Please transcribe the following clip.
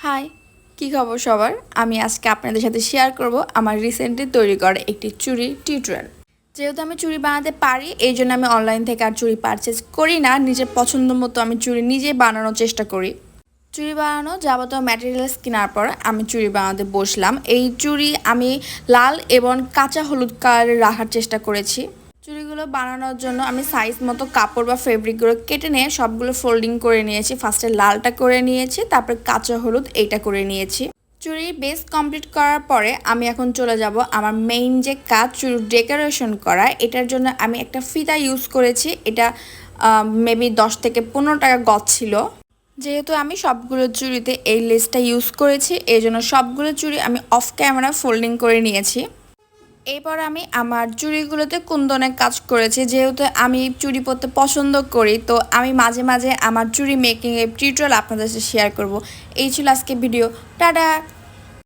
High, কি খবর সবার? আমি আজকে আপনাদের সাথে শেয়ার করব আমার রিসেন্টলি তৈরি করা একটি চুড়ি টিউটোরিয়াল। যেহেতু আমি চুড়ি বানাতে পারি, এই জন্য আমি অনলাইন থেকে আর চুড়ি পারচেজ করি না। নিজের পছন্দ মতো আমি চুড়ি নিজেই বানানোর চেষ্টা করি। চুড়ি বানানো যাবতীয় ম্যাটেরিয়ালস কেনার পর আমি চুড়ি বানাতে বসলাম। এই চুড়ি আমি লাল এবং কাঁচা হলুদ কালারের রাখার চেষ্টা করেছি। চুড়িগুলো বানানোর জন্য আমি সাইজ মতো কাপড় বা ফেব্রিকগুলো কেটে নিয়ে সবগুলো ফোল্ডিং করে নিয়েছি। ফার্স্টে লালটা করে নিয়েছি, তারপর কাঁচা হলুদ এইটা করে নিয়েছি। চুড়ির বেস কমপ্লিট করার পরে আমি এখন চলে যাব আমার মেইন যে কাজ, চুড়ির ডেকোরেশন করা। এটার জন্য আমি একটা ফিতা ইউজ করেছি। এটা মেবি 10 থেকে 15 টাকা গজ ছিল। যেহেতু আমি সবগুলো চুড়িতে এই লেসটা ইউজ করেছি, এই জন্য সবগুলো চুড়ি আমি অফ ক্যামেরা ফোল্ডিং করে নিয়েছি। এরপর আমি আমার চুড়িগুলোতে কুন্দনের কাজ করেছি। যেহেতু আমি চুড়ি পরতে পছন্দ করি, তো আমি মাঝে মাঝে আমার চুড়ি মেকিংয়ের টিউটোরিয়াল আপনাদের সাথে শেয়ার করব। এই ছিল আজকে ভিডিও। টাটা।